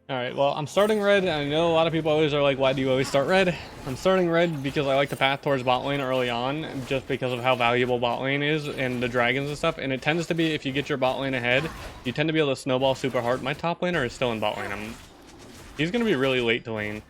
Alright, well, I'm starting red, and I know a lot of people always are like, why do you always start red? I'm starting red because I like to path towards bot lane early on, just because of how valuable bot lane is and the dragons and stuff, and it tends to be, if you get your bot lane ahead, you tend to be able to snowball super hard. My top laner is still in bot lane. He's going to be really late to lane.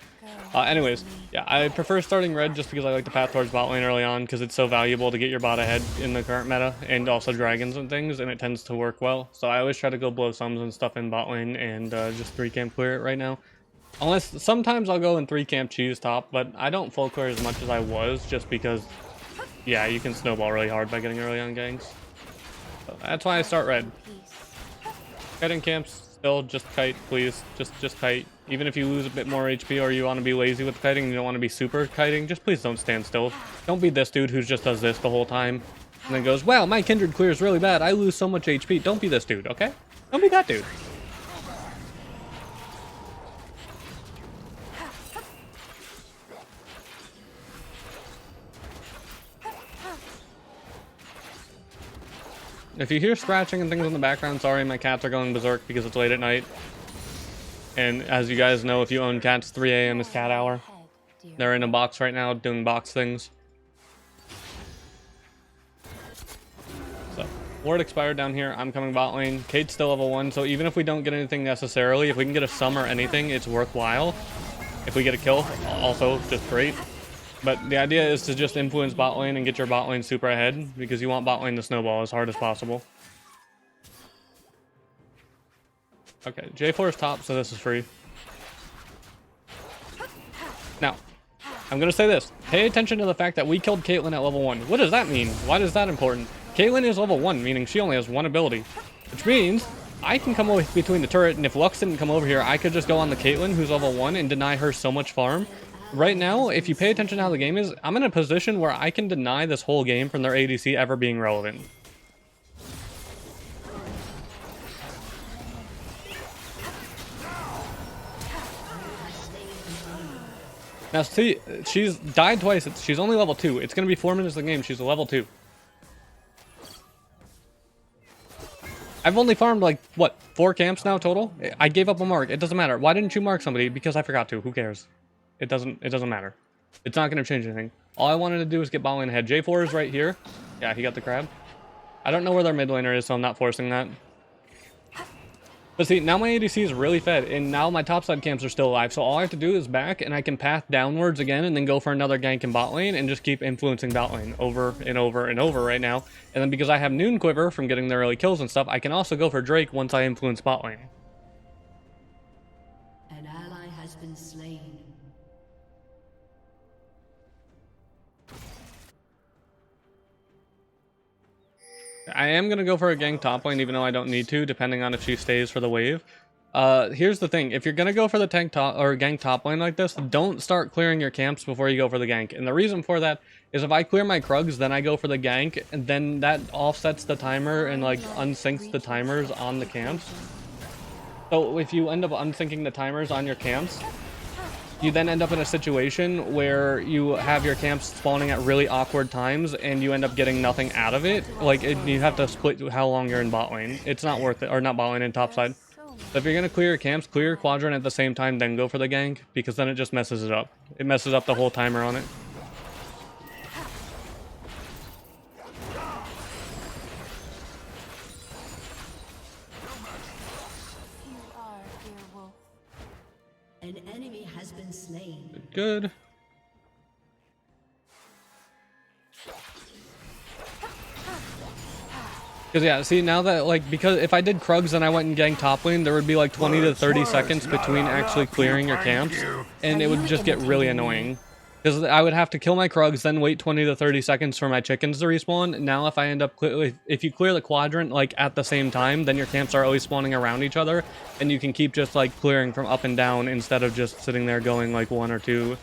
Anyways, yeah, I prefer starting red just because I like to path towards bot lane early on because it's so valuable to get your bot ahead in the current meta and also dragons and things, and it tends to work well. So I always try to go blow sums and stuff in bot lane and just 3-camp clear it right now. Unless sometimes I'll go in 3-camp cheese top, but I don't full clear as much as I was just because, yeah, you can snowball really hard by getting early on ganks. So that's why I start red. Kiting camps, still just kite, please. Just kite. Even if you lose a bit more HP or you want to be lazy with kiting and you don't want to be super kiting, just please don't stand still. Don't be this dude who just does this the whole time and then goes, wow, my Kindred clears really bad. I lose so much HP. Don't be this dude, okay? Don't be that dude. If you hear scratching and things in the background, sorry, my cats are going berserk because it's late at night. And as you guys know, if you own cats, 3 a.m. is cat hour. They're in a box right now doing box things. So, ward expired down here. I'm coming bot lane. Kate's still level 1, so even if we don't get anything necessarily, if we can get a sum or anything, it's worthwhile. If we get a kill, also just great. But the idea is to just influence bot lane and get your bot lane super ahead, because you want bot lane to snowball as hard as possible. Okay, J4 is top, so this is free. Now, I'm going to say this. Pay attention to the fact that we killed Caitlyn at level 1. What does that mean? Why is that important? Caitlyn is level 1, meaning she only has one ability. Which means I can come over between the turret, and if Lux didn't come over here, I could just go on the Caitlyn, who's level 1, and deny her so much farm. Right now, if you pay attention to how the game is, I'm in a position where I can deny this whole game from their ADC ever being relevant. Now, see, she's died twice. She's only level 2. It's going to be 4 minutes of the game. She's a level 2. I've only farmed, like, what, 4 camps now total? I gave up a mark. It doesn't matter. Why didn't you mark somebody? Because I forgot to. Who cares? It doesn't matter. It's not going to change anything. All I wanted to do is get bot lane ahead. J4 is right here. Yeah, he got the crab. I don't know where their mid laner is, so I'm not forcing that. But see, now my ADC is really fed, and now my topside camps are still alive, so all I have to do is back, and I can path downwards again, and then go for another gank in bot lane, and just keep influencing bot lane over and over and over right now. And then because I have Noon Quiver from getting the early kills and stuff, I can also go for Drake once I influence bot lane. An ally has been slain. I am going to go for a gank top lane, even though I don't need to, depending on if she stays for the wave. Here's the thing. If you're going to go for the tank top or gank top lane like this, don't start clearing your camps before you go for the gank. And the reason for that is if I clear my Krugs, then I go for the gank, and then that offsets the timer and like unsyncs the timers on the camps. So if you end up unsyncing the timers on your camps, you then end up in a situation where you have your camps spawning at really awkward times and you end up getting nothing out of it. Like, you have to split how long you're in bot lane. It's not worth it. Or not bot lane, in top side. So if you're going to clear your camps, clear your quadrant at the same time, then go for the gank, because then it just messes it up. It messes up the whole timer on it. An enemy has been slain. Good. Because yeah, see, now that, like, because if I did Krugs and I went and ganked top lane, there would be like 20 to 30 seconds between actually clearing your camps, and it would just get really annoying. Because I would have to kill my Krugs, then wait 20 to 30 seconds for my chickens to respawn. Now if I end up, if you clear the quadrant, like, at the same time, then your camps are always spawning around each other, and you can keep just, like, clearing from up and down instead of just sitting there going, like, 1 or 2.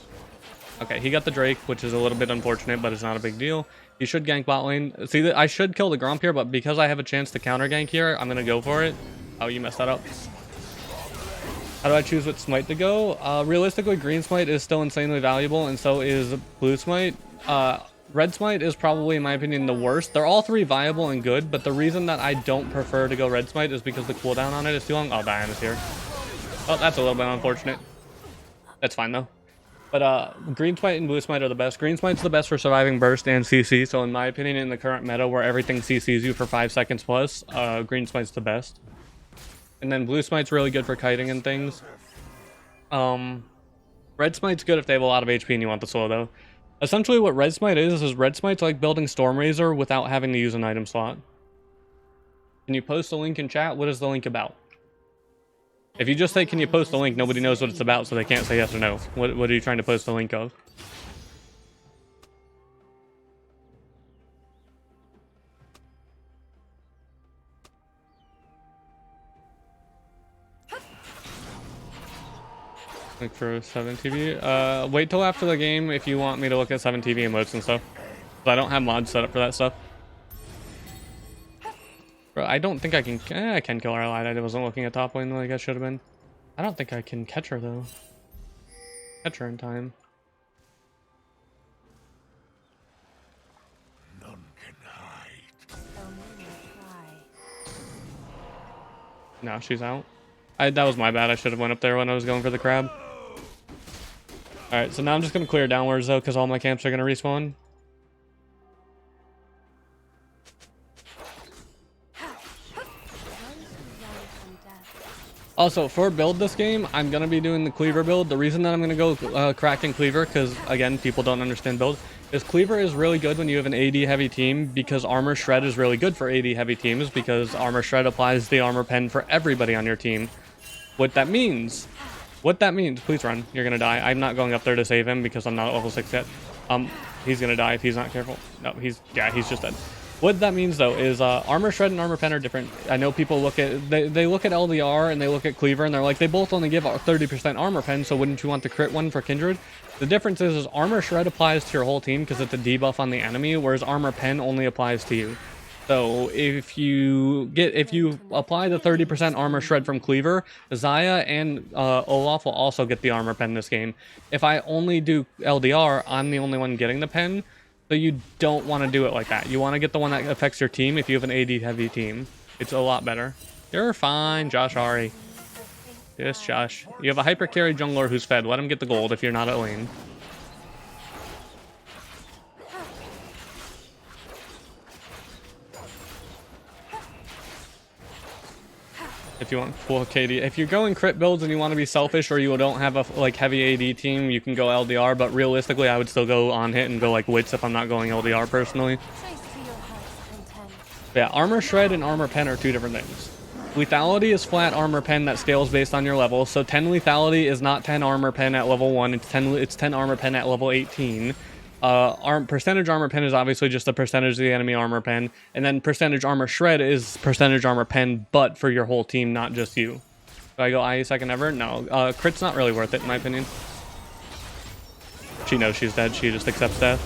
Okay, he got the Drake, which is a little bit unfortunate, but it's not a big deal. He should gank bot lane. See, I should kill the Gromp here, but because I have a chance to counter gank here, I'm going to go for it. Oh, you messed that up. How do I choose what smite to go? Realistically, green smite is still insanely valuable, and so is blue smite. Red smite is probably, in my opinion, the worst. They're all three viable and good, but the reason that I don't prefer to go red smite is because the cooldown on it is too long. Oh, Diana's here. Oh, that's a little bit unfortunate. That's fine though. But Green Smite and Blue Smite are the best. Green Smite's the best for surviving burst and CC. So in my opinion, in the current meta where everything CCs you for 5 seconds plus, Green Smite's the best. And then Blue Smite's really good for kiting and things. Red Smite's good if they have a lot of HP and you want the slow though. Essentially what Red Smite is Red Smite's like building Storm Razor without having to use an item slot. Can you post a link in chat? What is the link about? If you just say, can you post a link, nobody knows what it's about, so they can't say yes or no. What are you trying to post a link of? Look for 7TV. Wait till after the game if you want me to look at 7TV emotes and stuff. I don't have mods set up for that stuff. Bro, I don't think I can... I can kill our ally. I wasn't looking at top lane like I should have been. I don't think I can catch her, though. Catch her in time. None can hide. No, she's out. That was my bad. I should have went up there when I was going for the crab. Alright, so now I'm just going to clear downwards, though, because all my camps are going to respawn. Also, for build this game, I'm going to be doing the Cleaver build. The reason that I'm going to go cracking Cleaver, because, again, people don't understand build, is Cleaver is really good when you have an AD heavy team, because Armor Shred is really good for AD heavy teams, because Armor Shred applies the armor pen for everybody on your team. What that means, please run, you're going to die. I'm not going up there to save him because I'm not at level 6 yet. He's going to die if he's not careful. No, he's just dead. What that means though is Armor Shred and Armor Pen are different. I know people look at they look at LDR and they look at Cleaver and they're like, they both only give 30% Armor Pen, so wouldn't you want the crit one for Kindred? The difference is Armor Shred applies to your whole team because it's a debuff on the enemy, whereas Armor Pen only applies to you. So if you apply the 30% Armor Shred from Cleaver, Xayah and Olaf will also get the Armor Pen this game. If I only do LDR, I'm the only one getting the pen. So you don't want to do it like that. You want to get the one that affects your team if you have an AD heavy team. It's a lot better. You're fine, Josh Ari. Yes, Josh. You have a hyper carry jungler who's fed. Let him get the gold if you're not at lane. If you want full KD, if you're going crit builds and you want to be selfish or you don't have a like heavy AD team, you can go LDR, but realistically I would still go on hit and go like Wits if I'm not going LDR personally. Yeah, Armor Shred and Armor Pen are two different things. Lethality is flat Armor Pen that scales based on your level, so 10 Lethality is not 10 Armor Pen at level 1, it's 10 Armor Pen at level 18. Percentage Armor Pen is obviously just the percentage of the enemy Armor Pen, and then percentage Armor Shred is percentage Armor Pen, but for your whole team, not just you. Do I go IE second ever? No. Crit's not really worth it, in my opinion. She knows she's dead, she just accepts death.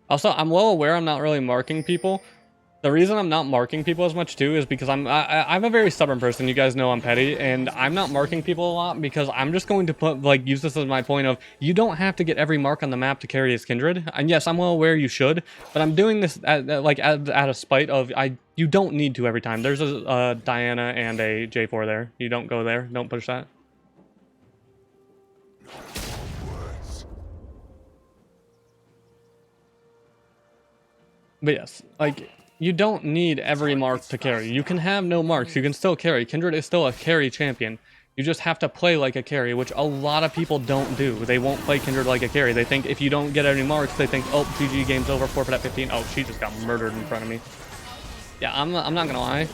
Also, I'm well aware I'm not really marking people. The reason I'm not marking people as much too is because I'm a very stubborn person. You guys know I'm petty, and I'm not marking people a lot because I'm just going to use this as my point of you don't have to get every mark on the map to carry as Kindred. And yes, I'm well aware you should, but I'm doing this at a spite of you don't need to every time. There's a Diana and a J4 there. You don't go there. Don't push that. But yes, like, you don't need every mark to carry. You can have no marks. You can still carry. Kindred is still a carry champion. You just have to play like a carry, which a lot of people don't do. They won't play Kindred like a carry. They think if you don't get any marks, they think, oh, GG, game's over, forfeit at 15. Oh, she just got murdered in front of me. Yeah, I'm not gonna lie.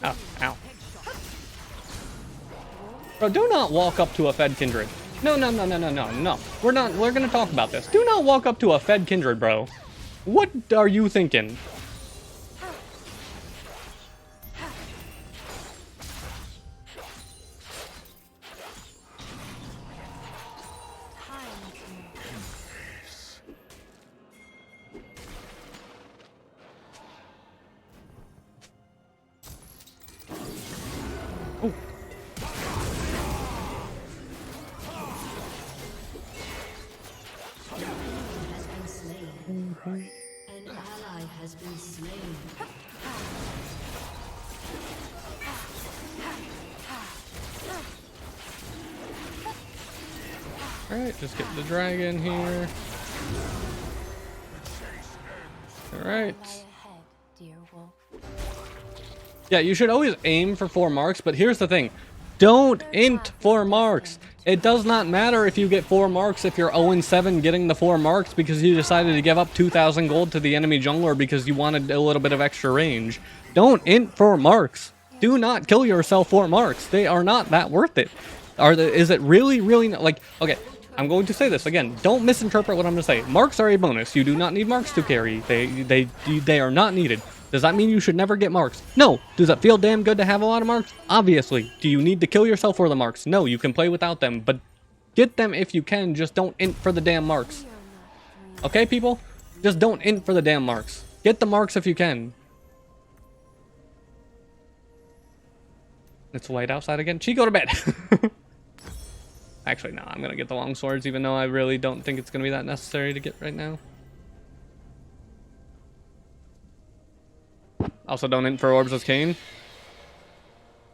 Ow, ow. Bro, do not walk up to a fed Kindred. No. We're gonna talk about this. Do not walk up to a fed Kindred, bro. What are you thinking? Oh. Has been slain. An ally has been slain. Alright, just get the dragon here. Alright. Yeah, you should always aim for 4 marks, but here's the thing. Don't int 4 marks. It does not matter if you get 4 marks if you're 0-7 getting the 4 marks because you decided to give up 2,000 gold to the enemy jungler because you wanted a little bit of extra range. Don't int 4 marks. Do not kill yourself 4 marks. They are not that worth it. Is it really, like, okay, I'm going to say this again. Don't misinterpret what I'm going to say. Marks are a bonus. You do not need marks to carry. They are not needed. Does that mean you should never get marks? No. Does it feel damn good to have a lot of marks? Obviously. Do you need to kill yourself for the marks? No, you can play without them, but get them if you can. Just don't int for the damn marks. Okay, people? Just don't int for the damn marks. Get the marks if you can. It's light outside again. Chi, go to bed. Actually, no, I'm going to get the long swords, even though I really don't think it's going to be that necessary to get right now. Also, don't int for orbs with Kayn.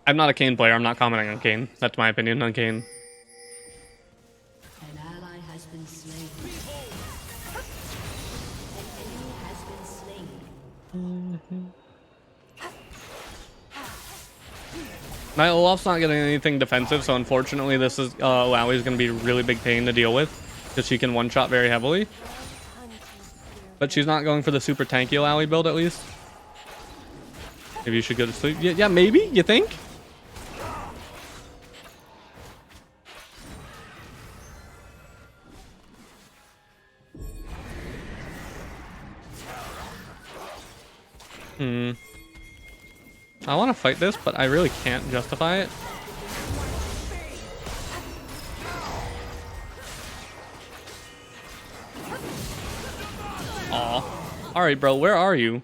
I'm not a Kayn player. I'm not commenting on Kayn. That's my opinion on Kayn. An ally has been slain. An enemy has been slain. My Olaf's not getting anything defensive, so unfortunately this is Lowy's going to be a really big pain to deal with because she can one-shot very heavily. But she's not going for the super tanky Lowy build at least. Maybe you should go to sleep. Yeah, maybe? You think? I want to fight this, but I really can't justify it. Aw. Alright, bro, where are you?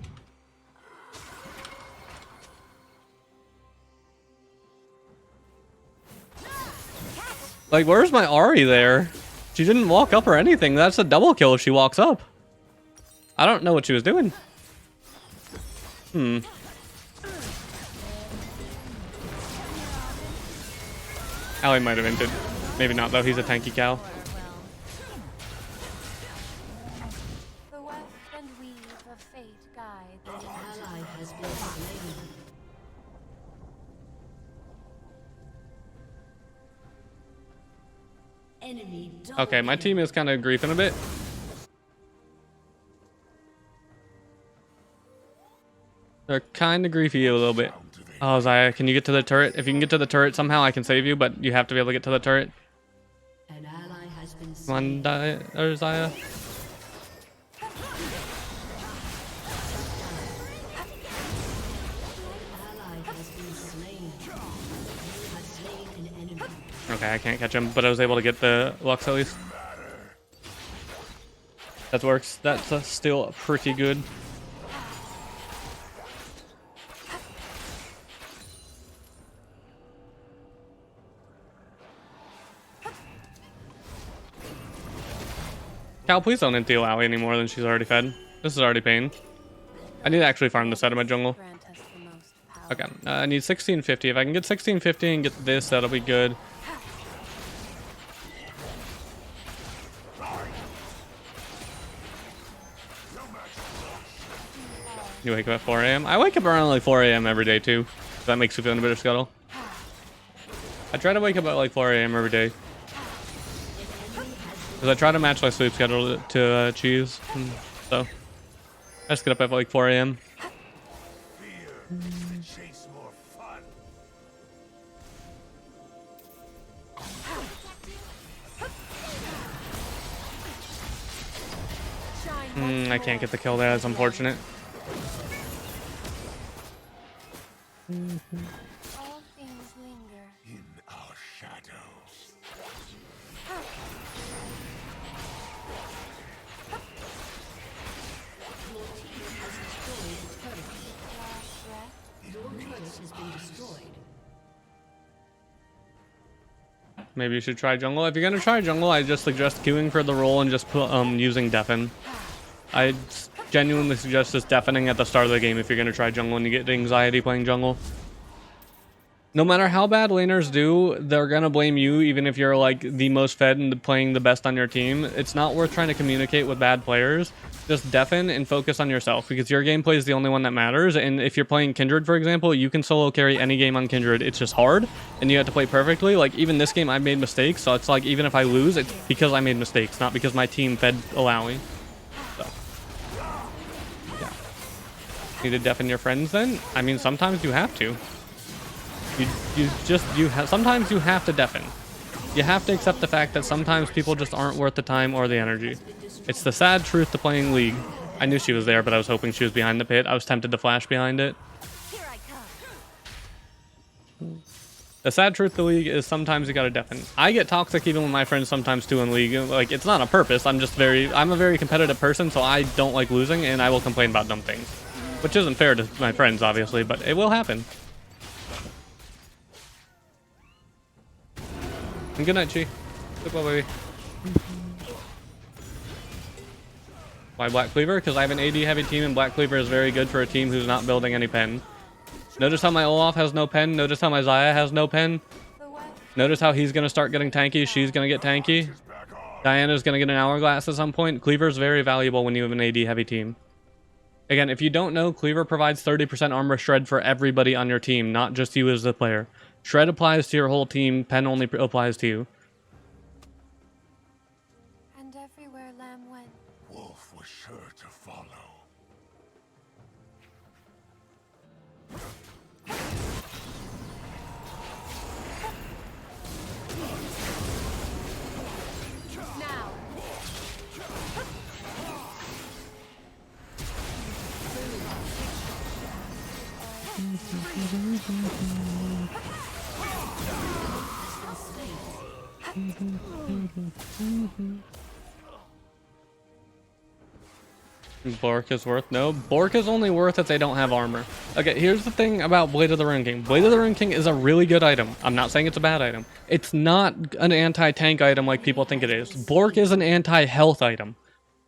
Like, where's my Ahri there? She didn't walk up or anything. That's a double kill if she walks up. I don't know what she was doing. Allie might have entered. Maybe not, though. He's a tanky cow. The weft and weave of fate guide the Ally has been slain. Enemy double Okay, my team is kind of griefing a bit. They're kind of griefy a little bit. Oh, Zaya, can you get to the turret? If you can get to the turret somehow, I can save you, but you have to be able to get to the turret. An ally has been Come on, Zaya. ally has been slain. You have slain an enemy. Okay, I can't catch him, but I was able to get the Lux at least. That works. That's still pretty good. Cal, please don't int the Alawi any more than she's already fed. This is already pain. I need to actually farm this out of my jungle. grant us the most power. Okay, I need 1650. If I can get 1650 and get this, that'll be good. You wake up at 4 a.m.? I wake up around like 4 a.m. every day too. If that makes you feel in a bitter scuttle. I try to wake up at like 4 a.m. every day. Because I try to match my sleep schedule to Cheese. So, I just get up at like 4 a.m. Chase more fun. I can't get the kill there. That's unfortunate. All things linger. In our shadow. Your turret has been destroyed. maybe you should try jungle. If you're gonna try jungle, I just suggest queuing for the role and just put using deafen. I genuinely suggest just deafening at the start of the game if you're gonna try jungle and you get anxiety playing jungle. No matter how bad laners do, they're gonna blame you even if you're like the most fed and playing the best on your team. It's not worth trying to communicate with bad players. Just deafen and focus on yourself because your gameplay is the only one that matters. And if you're playing Kindred, for example, you can solo carry any game on Kindred. It's just hard and you have to play perfectly. Like even this game, I've made mistakes. So it's like even if I lose, it's because I made mistakes, not because my team fed allowing. So yeah. Need to deafen your friends then? I mean, sometimes you have to. Sometimes you have to deafen. You have to accept the fact that sometimes people just aren't worth the time or the energy. It's the sad truth to playing League. I knew she was there, but I was hoping she was behind the pit. I was tempted to flash behind it. Here I come. The sad truth to League is sometimes you gotta deafen. I get toxic even with my friends sometimes too in League. Like, it's not on purpose. I'm a very competitive person, so I don't like losing, and I will complain about dumb things. Which isn't fair to my friends, obviously, but it will happen. And good night, Chi. Goodbye, baby. Why Black Cleaver? Because I have an AD heavy team and Black Cleaver is very good for a team who's not building any pen. Notice how my Olaf has no pen. Notice how my Xayah has no pen. Notice how he's going to start getting tanky. She's going to get tanky. Diana's going to get an hourglass at some point. Cleaver is very valuable when you have an AD heavy team. Again, if you don't know, Cleaver provides 30% armor shred for everybody on your team, not just you as the player. Shred applies to your whole team, pen only applies to you. And everywhere Lamb went. Wolf was sure to follow. Now. Bork is worth no. Bork is only worth if they don't have armor. Okay, here's the thing about Blade of the Ruin King. Blade of the Ruin King is a really good item. I'm not saying it's a bad item. It's not an anti-tank item like people think it is. Bork is an anti-health item.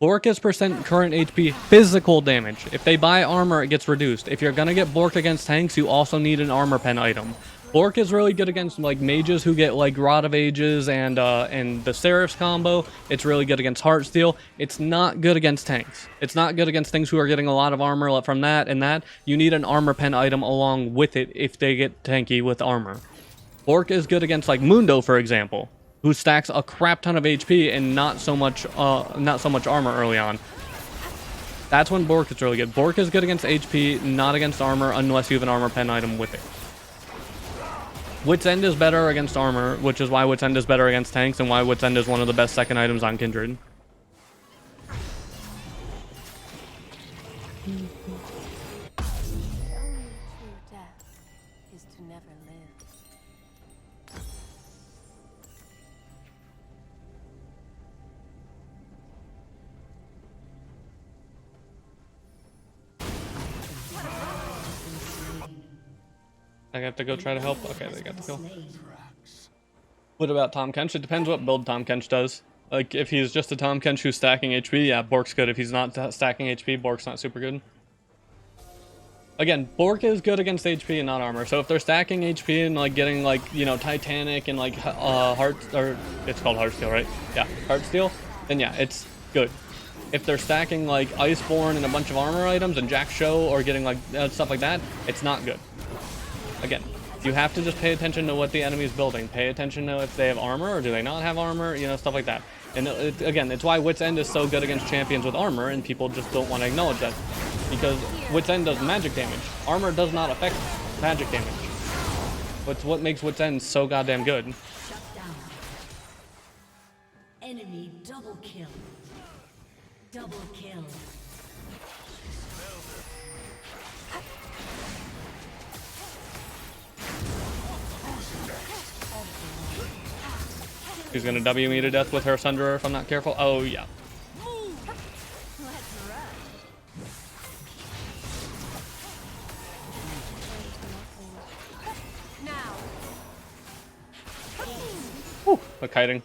Bork is percent current HP physical damage. If they buy armor, it gets reduced. If you're gonna get Bork against tanks, you also need an armor pen item. Bork is really good against like mages who get like Rod of Ages and the Seraph's combo. It's really good against Heartsteel. It's not good against tanks. It's not good against things who are getting a lot of armor from that and that. You need an armor pen item along with it if they get tanky with armor. Bork is good against like Mundo, for example, who stacks a crap ton of HP and not so much armor early on. That's when Bork is really good. Bork is good against HP, not against armor, unless you have an armor pen item with it. Wit's End is better against armor, which is why Wit's End is better against tanks and why Wit's End is one of the best second items on Kindred. The only true death is to never live. I have to go try to help. Okay, they got the kill. What about Tom Kench? It depends what build Tom Kench does. Like, if he's just a Tom Kench who's stacking HP, yeah, Bork's good. If he's not stacking HP, Bork's not super good. Again, Bork is good against HP and not armor. So if they're stacking HP and like getting like, you know, Titanic and like it's called Heartsteel, right? Yeah, Heartsteel, then yeah, it's good. If they're stacking like Iceborne and a bunch of armor items and Jack Show or getting like stuff like that, it's not good. Again, you have to just pay attention to what the enemy is building. Pay attention to if they have armor or do they not have armor, you know, stuff like that. And again, it's why Wit's End is so good against champions with armor, and people just don't want to acknowledge that. Because Wit's End does magic damage. Armor does not affect magic damage. It's what makes Wit's End so goddamn good. Shut down. Enemy double kill. Double kill. She's gonna W me to death with her Sunderer if I'm not careful. Oh, yeah. Now. Whew, the kiting.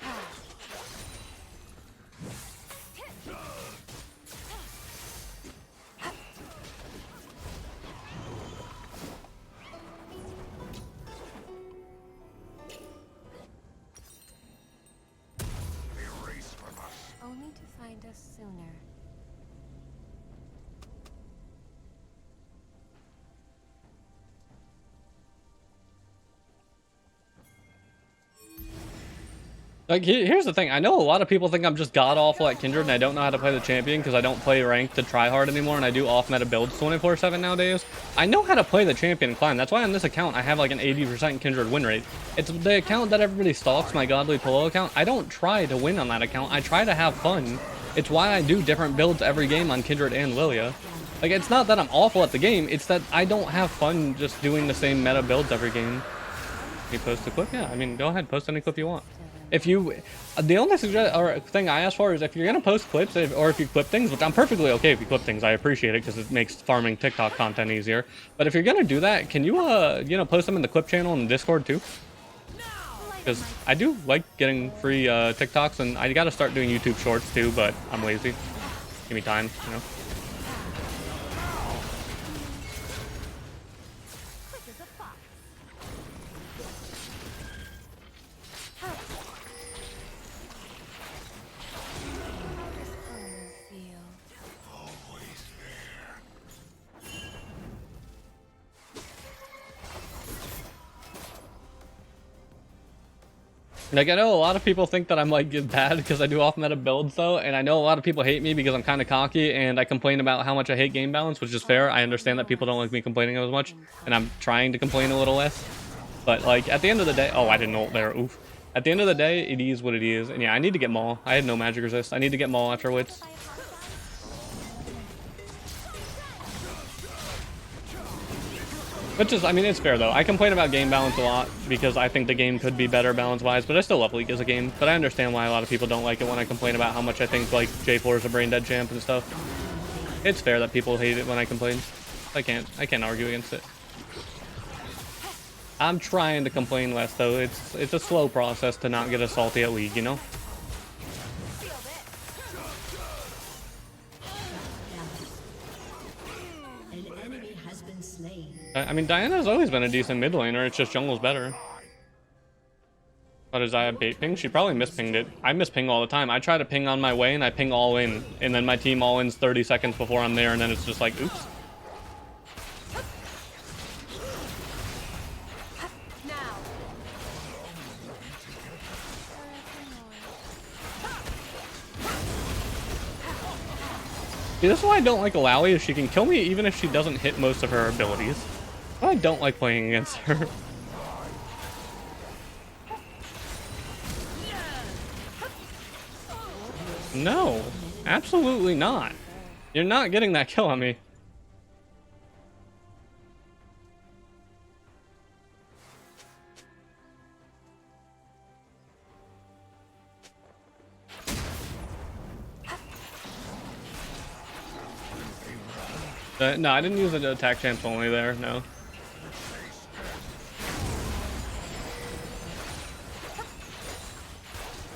Only to find us sooner. Like, here's the thing. I know a lot of people think I'm just god-awful at Kindred and I don't know how to play the champion because I don't play ranked to try hard anymore and I do off-meta builds 24/7 nowadays. I know how to play the champion and climb. That's why on this account I have like an 80% Kindred win rate. It's the account that everybody stalks, my Godly Pillow account. I don't try to win on that account. I try to have fun. It's why I do different builds every game on Kindred and Lilia. Like, it's not that I'm awful at the game. It's that I don't have fun just doing the same meta builds every game. You post a clip? Yeah, I mean, go ahead, post any clip you want. If you, the only thing I ask for is if you're gonna post clips, or if you clip things, which I'm perfectly okay if you clip things, I appreciate it because it makes farming TikTok content easier. But if you're gonna do that, can you, you know, post them in the clip channel in Discord too? Because I do like getting free TikToks, and I gotta start doing YouTube Shorts too, but I'm lazy. Give me time, you know. Like, I know a lot of people think that I'm like bad because I do off meta builds though, and I know a lot of people hate me because I'm kind of cocky and I complain about how much I hate game balance, which is fair. I understand that people don't like me complaining as much, and I'm trying to complain a little less. But like at the end of the day, oh, I didn't ult there. Oof. At the end of the day, it is what it is, and yeah, I need to get Maul. I had no magic resist. I need to get Maul after Wits. Which is, I mean, it's fair though. I complain about game balance a lot because I think the game could be better balance-wise, but I still love League as a game. But I understand why a lot of people don't like it when I complain about how much I think like J4 is a brain dead champ and stuff. It's fair that people hate it when I complain. I can't argue against it. I'm trying to complain less though. It's a slow process to not get as salty at League, you know? I mean, Diana's always been a decent mid laner, it's just jungle's better. But does I have bait ping? She probably mispinged it. I misping all the time. I try to ping on my way and I ping all in, and then my team all ins 30 seconds before I'm there, and then it's just like, oops. See, this is why I don't like Alawi, is she can kill me even if she doesn't hit most of her abilities. I don't like playing against her. No, absolutely not. You're not getting that kill on me. No, I didn't use the attack champs only there, no.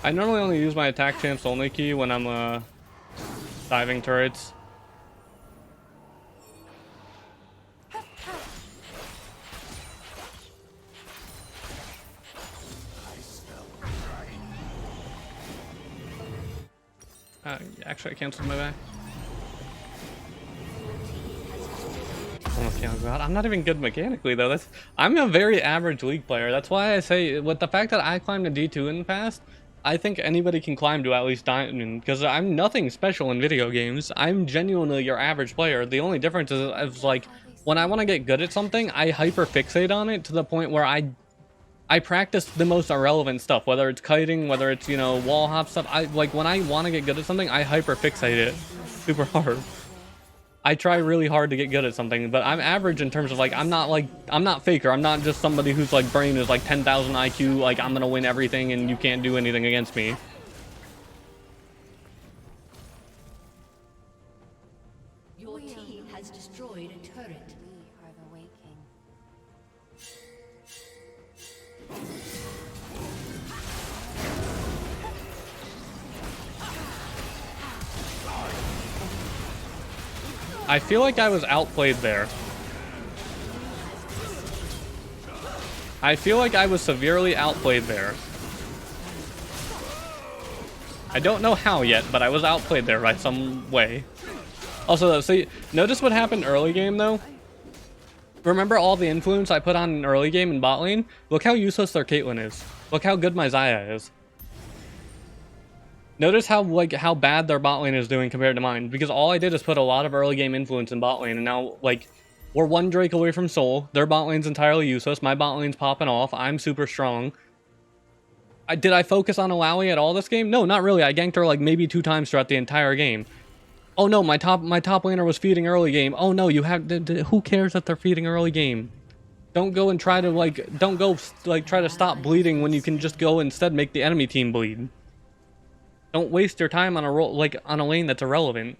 I normally only use my attack champs only key when I'm diving turrets. Actually, I canceled my back. Oh god, I'm not even good mechanically though. I'm a very average League player. That's why I say, with the fact that I climbed a D2 in the past, I think anybody can climb to at least Diamond, because I'm nothing special in video games. I'm genuinely your average player. The only difference is like, when I want to get good at something, I hyper fixate on it to the point where I practice the most irrelevant stuff, whether it's kiting, whether it's, you know, wall hop stuff. Like, when I want to get good at something, I hyper fixate it super hard. I try really hard to get good at something, but I'm average in terms of like, I'm not Faker. I'm not just somebody whose like brain is like 10,000 IQ, like I'm gonna win everything and you can't do anything against me. Your team has destroyed a turret. We are the waking. I feel like I was outplayed there. I feel like I was severely outplayed there. I don't know how yet, but I was outplayed there by some way. Also, though, so notice what happened early game, though? Remember all the influence I put on in early game in bot lane? Look how useless their Caitlyn is. Look how good my Xayah is. Notice how how bad their bot lane is doing compared to mine, because all I did is put a lot of early game influence in bot lane, and now we're one Drake away from Soul. Their bot lane's entirely useless. My bot lane's popping off. I'm super strong. Did I focus on Alawi at all this game? No, not really. I ganked her like maybe 2 times throughout the entire game. Oh no, my top laner was feeding early game. Oh no, you have who cares that they're feeding early game? Don't go and try to try to stop bleeding when you can just go instead make the enemy team bleed. Don't waste your time on a lane that's irrelevant.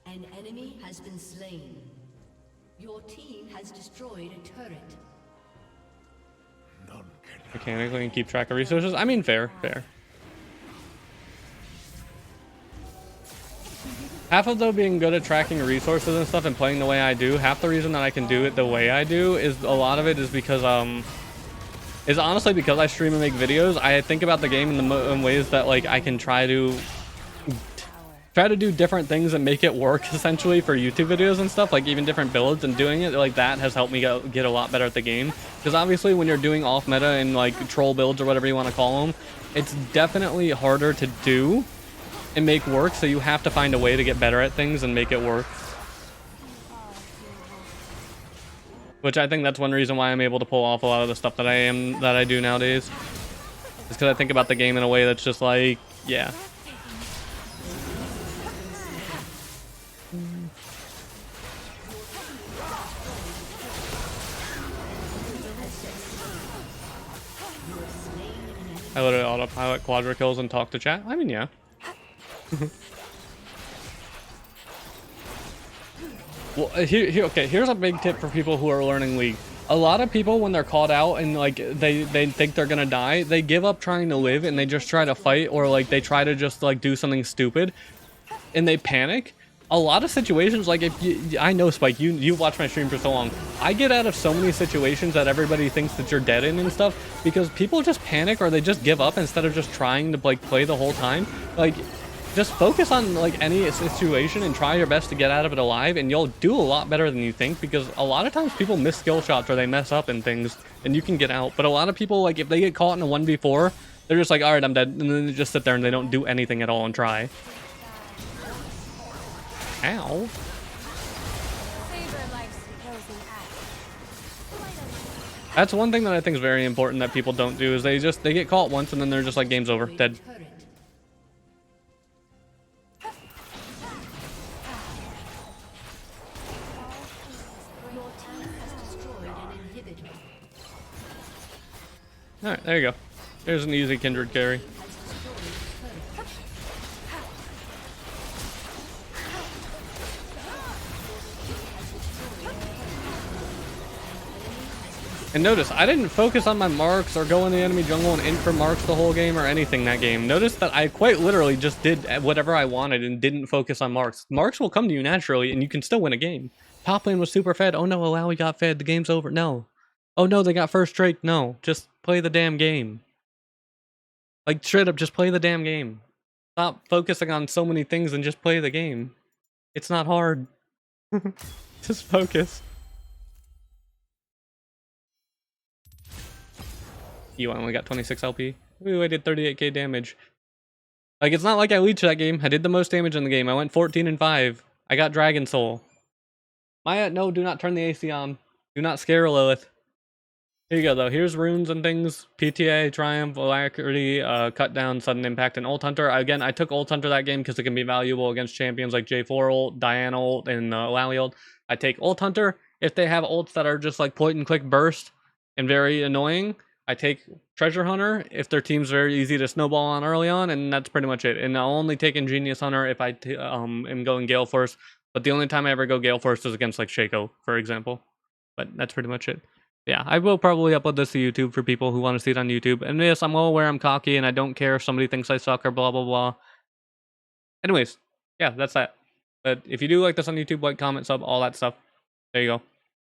An enemy has been slain. Your team has destroyed a turret. None can Mechanically and keep track of resources. I mean, fair. Half of though being good at tracking resources and stuff and playing the way I do, half the reason that I can do it the way I do is a lot of it is because is honestly because I stream and make videos. I think about the game in ways that like I can try to do different things and make it work essentially for YouTube videos and stuff, like even different builds, and doing it like that has helped me get a lot better at the game. Because obviously when you're doing off meta and like troll builds or whatever you want to call them, it's definitely harder to do and make work, so you have to find a way to get better at things and make it work. Which I think that's one reason why I'm able to pull off a lot of the stuff that I do nowadays. Is because I think about the game in a way that's just like, yeah. I literally autopilot quadra kills and talk to chat. I mean, yeah. Well, here's a big tip for people who are learning League. A lot of people, when they're called out and like they think they're gonna die, they give up trying to live and they just try to fight, or like they try to just like do something stupid and they panic. A lot of situations, like if you, I know Spike, you've watched my stream for so long. I get out of so many situations that everybody thinks that you're dead in and stuff because people just panic or they just give up instead of just trying to like play the whole time. Like, just focus on like any situation and try your best to get out of it alive, and you'll do a lot better than you think, because a lot of times people miss skill shots or they mess up and things and you can get out. But a lot of people, like if they get caught in a 1v4, they're just like, all right, I'm dead, and then they just sit there and they don't do anything at all and try. Ow. That's one thing that I think is very important that people don't do, is they get caught once and then they're just like, game's over, dead. Alright, there you go. There's an easy Kindred carry. And notice, I didn't focus on my marks or go in the enemy jungle and in for marks the whole game or anything that game. Notice that I quite literally just did whatever I wanted and didn't focus on marks. Marks will come to you naturally and you can still win a game. Top lane was super fed. Oh no, Alawi got fed. The game's over. No. Oh no, they got first Drake. No. Just play the damn game. Like, straight up, just play the damn game. Stop focusing on so many things and just play the game. It's not hard. Just focus. You only got 26 LP. Ooh, I did 38k damage. Like, it's not like I leached that game. I did the most damage in the game. I went 14-5. I got Dragon Soul. Maya, no, do not turn the AC on. Do not scare Lilith. Here you go, though. Here's runes and things. PTA, Triumph, Alacrity, Cut Down, Sudden Impact, and Ult Hunter. Again, I took Ult Hunter that game because it can be valuable against champions like J4 ult, Diana ult, and Lally ult. I take Ult Hunter if they have ults that are just like point and click burst and very annoying. I take Treasure Hunter if their team's very easy to snowball on early on, and that's pretty much it. And I'll only take Ingenious Hunter if I am going Gale Force, but the only time I ever go Gale Force is against like Shaco, for example. But that's pretty much it. Yeah, I will probably upload this to YouTube for people who want to see it on YouTube. And yes, I'm well aware I'm cocky and I don't care if somebody thinks I suck or blah, blah, blah. Anyways, yeah, that's that. But if you do like this on YouTube, like, comment, sub, all that stuff. There you go.